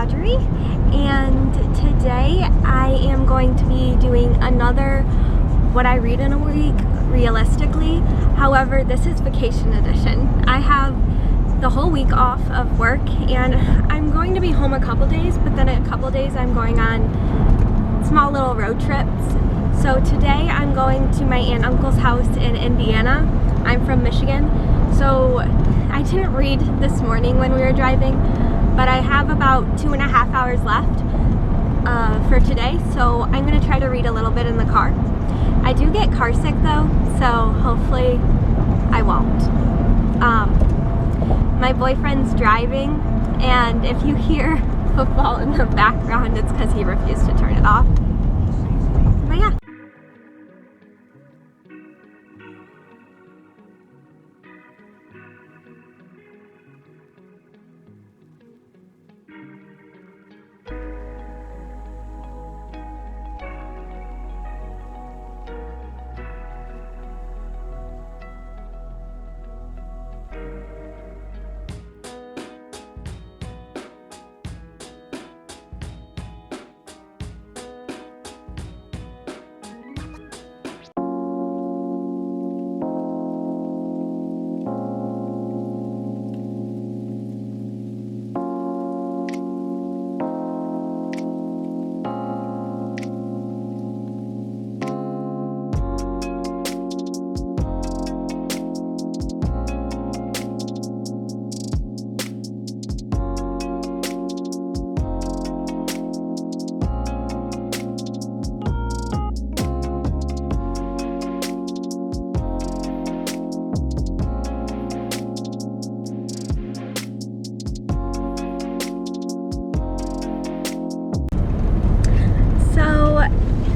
Audrey, and today I am going to be doing another what I read in a week realistically. However, this is vacation edition. I have the whole week off of work and I'm going to be home a couple days, but then a couple days I'm going on small little road trips. So today I'm going to my aunt and uncle's house in Indiana. I'm from Michigan, so I didn't read this morning when we were driving, but I have about 2.5 hours left for today, so I'm going to try to read a little bit in the car. I do get car sick though, so hopefully I won't. My boyfriend's driving, and if you hear football in the background, it's because he refused to turn it off. But yeah.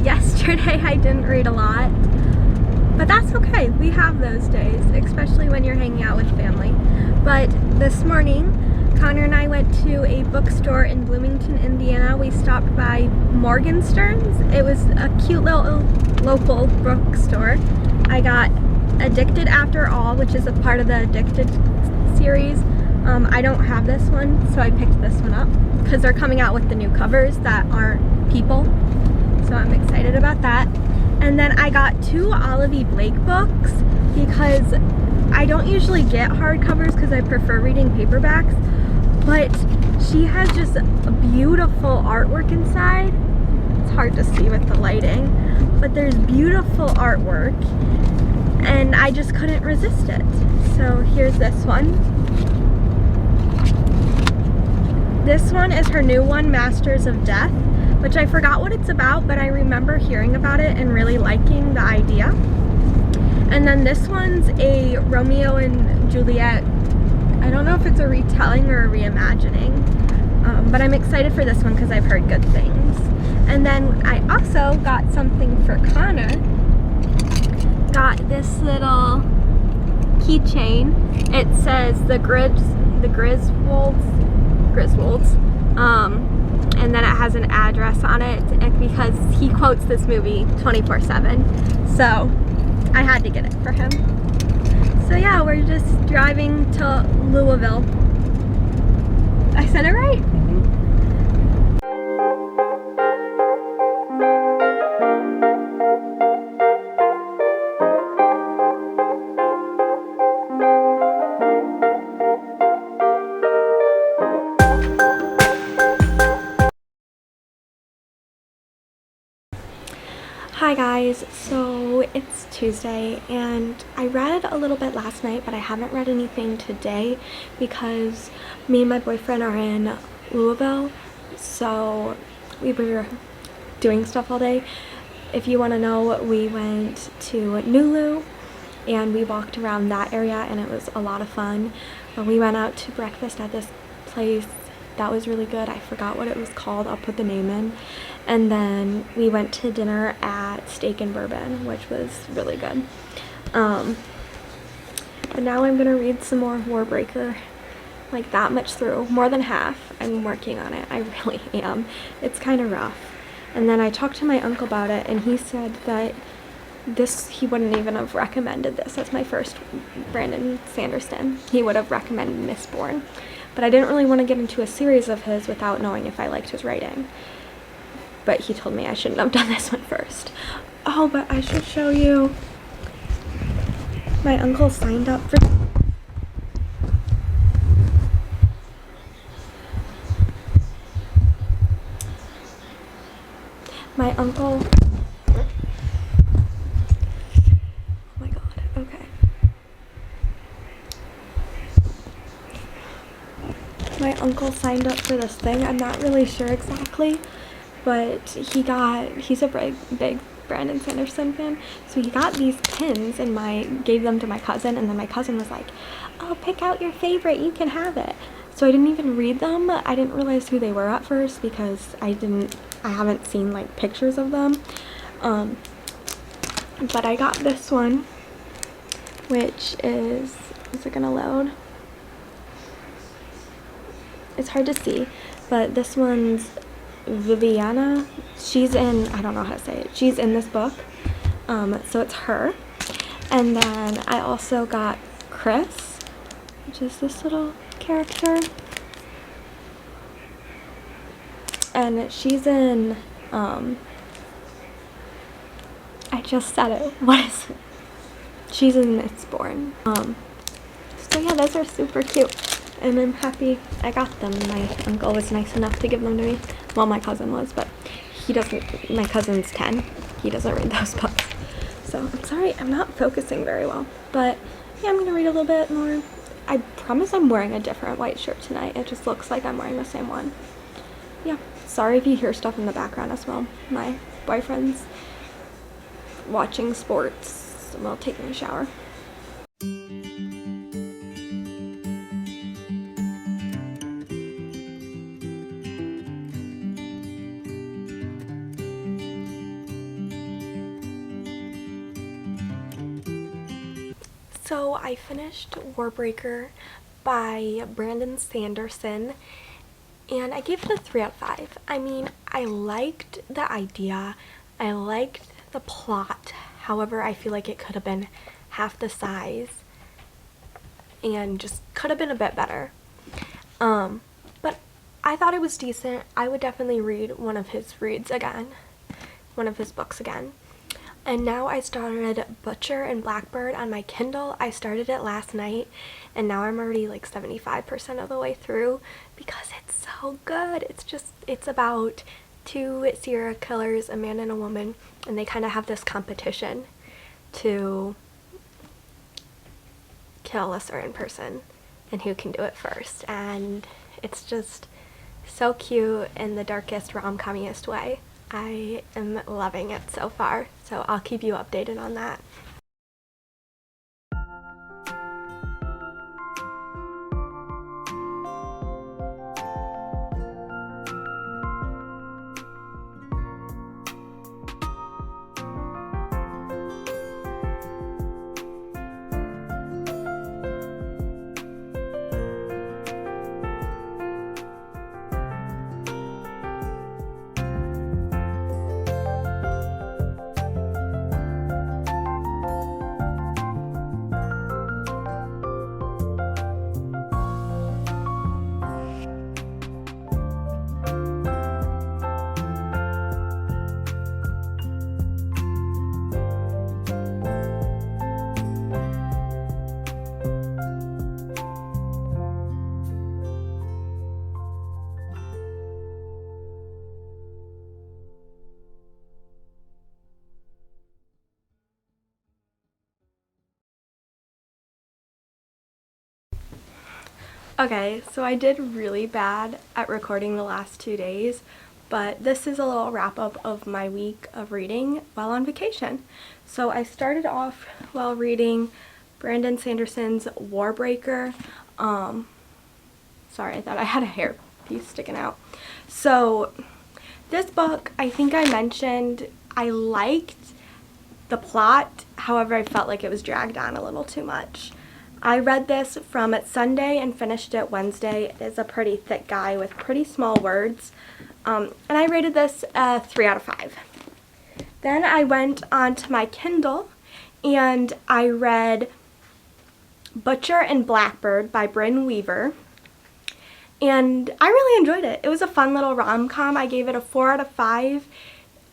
Yesterday I didn't read a lot, but that's okay. We have those days, especially when you're hanging out with family. But this morning, Connor and I went to a bookstore in Bloomington, Indiana. We stopped by Morgenstern's. It was a cute little local bookstore. I got Addicted After All, which is a part of the Addicted series. I don't have this one, so I picked this one up because they're coming out with the new covers that aren't people. So I'm excited about that. And then I got 2 Olivia Blake books because I don't usually get hardcovers because I prefer reading paperbacks, but she has just a beautiful artwork inside. It's hard to see with the lighting, but there's beautiful artwork and I just couldn't resist it. So here's this one. This one is her new one, Masters of Death, which I forgot what it's about, but I remember hearing about it and really liking the idea. And then this one's a Romeo and Juliet. I don't know if it's a retelling or a reimagining, but I'm excited for this one because I've heard good things. And then I also got something for Connor. Got this little keychain. It says the Griswolds. And then it has an address on it because he quotes this movie 24/7, so I had to get it for him. So yeah, we're just driving to Louisville. I said it right? Hi guys, so it's Tuesday and I read a little bit last night, but I haven't read anything today because me and my boyfriend are in Louisville, so we were doing stuff all day. If you want to know, we went to Nulu and we walked around that area and it was a lot of fun. We went out to breakfast at this place that was really good. I forgot what it was called. I'll put the name in. And then we went to dinner at Steak and Bourbon, which was really good. But now I'm gonna read some more Warbreaker, like that much through, more than half. I'm working on it, I really am. It's kind of rough. And then I talked to my uncle about it and he said that he wouldn't even have recommended this as my first Brandon Sanderson. He would have recommended Mistborn. but I didn't really want to get into a series of his without knowing if I liked his writing. But he told me I shouldn't have done this one first. Oh, but I should show you. My uncle signed up for... My uncle... Oh my god, okay. My uncle signed up for this thing. I'm not really sure exactly, but he's a big Brandon Sanderson fan, so he got these pins and gave them to my cousin, and then my cousin was like, oh, pick out your favorite, you can have it. So I didn't even read them. I didn't realize who they were at first because I haven't seen like pictures of them. But I got this one, which is it gonna load? It's hard to see, but this one's Viviana. She's in, I don't know how to say it, she's in this book, so it's her. And then I also got Chris, which is this little character, and she's in, I just said it, what is it? She's in It's Born. So yeah, those are super cute. And I'm happy I got them. My uncle was nice enough to give them to me. Well, my cousin was, but he doesn't, my cousin's 10. He doesn't read those books. So I'm sorry, I'm not focusing very well. But yeah, I'm gonna read a little bit more. I promise I'm wearing a different white shirt tonight. It just looks like I'm wearing the same one. Yeah, sorry if you hear stuff in the background as well. My boyfriend's watching sports while taking a shower. So I finished Warbreaker by Brandon Sanderson, and I gave it a 3 out of 5. I mean, I liked the idea, I liked the plot, however I feel like it could have been half the size and just could have been a bit better. But I thought it was decent. I would definitely read one of his books again. And now I started Butcher and Blackbird on my Kindle. I started it last night, and now I'm already like 75% of the way through because it's so good. It's about two serial killers, a man and a woman, and they kind of have this competition to kill a certain person and who can do it first. And it's just so cute in the darkest rom-commiest way. I am loving it so far, so I'll keep you updated on that. Okay, so I did really bad at recording the last 2 days, but this is a little wrap up of my week of reading while on vacation. So I started off while reading Brandon Sanderson's Warbreaker. Sorry, I thought I had a hair piece sticking out. So this book, I think I mentioned I liked the plot, however I felt like it was dragged on a little too much. I read this from Sunday and finished it Wednesday. It is a pretty thick guy with pretty small words. And I rated this a 3 out of 5. Then I went onto my Kindle and I read Butcher and Blackbird by Bryn Weaver. And I really enjoyed it. It was a fun little rom-com. I gave it a 4 out of 5.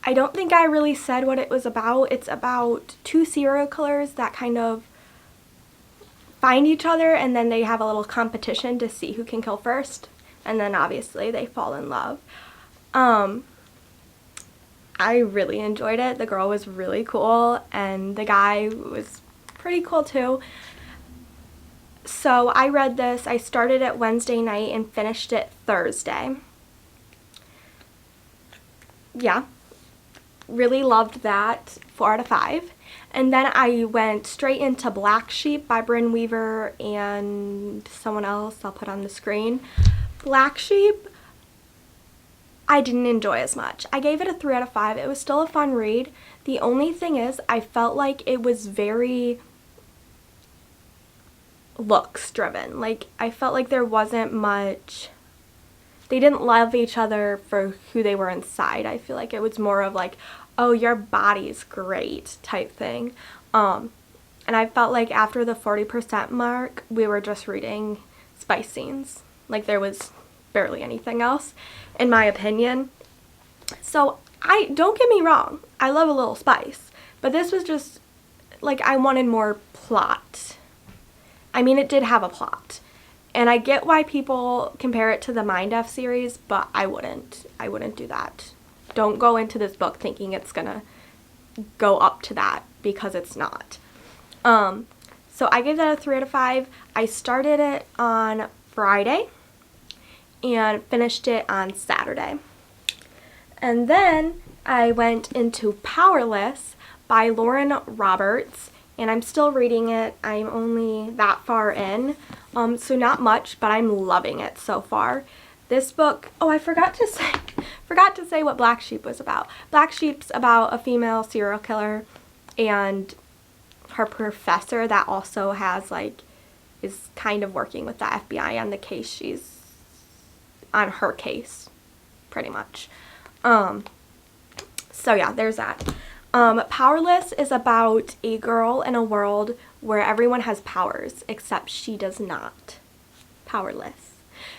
I don't think I really said what it was about. It's about 2 serial killers that kind of find each other, and then they have a little competition to see who can kill first. And then obviously they fall in love. I really enjoyed it. The girl was really cool, and the guy was pretty cool too. So I read this. I started it Wednesday night and finished it Thursday. Yeah, really loved that. 4 out of 5. And then I went straight into Black Sheep by Bryn Weaver and someone else I'll put on the screen. Black Sheep, I didn't enjoy as much. I gave it a 3 out of 5. It was still a fun read. The only thing is, I felt like it was very looks driven. Like, I felt like there wasn't much, they didn't love each other for who they were inside. I feel like it was more of like, oh, your body's great type thing. And I felt like after the 40% mark, we were just reading spice scenes. Like, there was barely anything else, in my opinion. So, don't get me wrong, I love a little spice, but this was just, like, I wanted more plot. I mean, it did have a plot, and I get why people compare it to the Mind F series, but I wouldn't do that. Don't go into this book thinking it's gonna go up to that, because it's not. So I gave that a 3 out of 5. I started it on Friday and finished it on Saturday. And then I went into Powerless by Lauren Roberts, and I'm still reading it. I'm only that far in, so not much, but I'm loving it so far. This book, oh, I forgot to say what Black Sheep was about. Black Sheep's about a female serial killer and her professor that also has, like, is kind of working with the FBI on the case. She's on her case, pretty much. So yeah, there's that. Powerless is about a girl in a world where everyone has powers, except she does not. Powerless.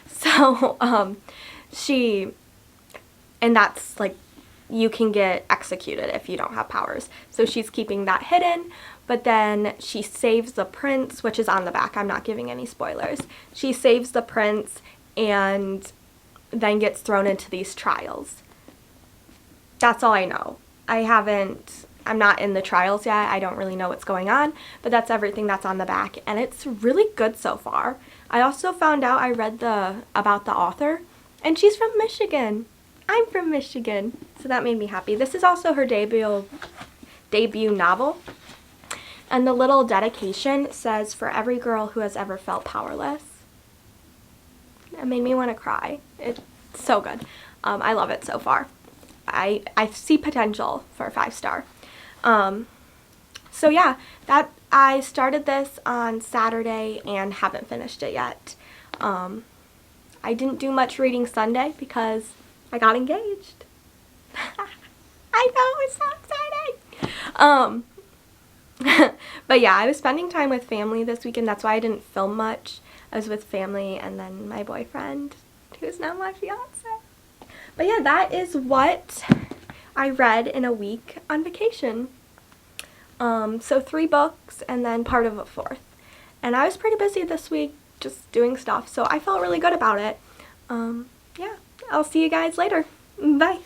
So, and that's, like, you can get executed if you don't have powers. So she's keeping that hidden, but then she saves the prince, which is on the back. I'm not giving any spoilers. She saves the prince and then gets thrown into these trials. That's all I know. I'm not in the trials yet. I don't really know what's going on, but that's everything that's on the back, and it's really good so far. I also found out, I read about the author, and she's from Michigan. I'm from Michigan, so that made me happy. This is also her debut novel, and the little dedication says, "For every girl who has ever felt powerless." It made me want to cry. It's so good. I love it so far. I see potential for a 5-star. So yeah, I started this on Saturday and haven't finished it yet. I didn't do much reading Sunday because I got engaged. I know, it's so exciting. But yeah, I was spending time with family this weekend. That's why I didn't film much. I was with family and then my boyfriend, who's now my fiance. But yeah, that is what I read in a week on vacation. So 3 books and then part of a 4th. And I was pretty busy this week just doing stuff, so I felt really good about it. Yeah, I'll see you guys later. Bye.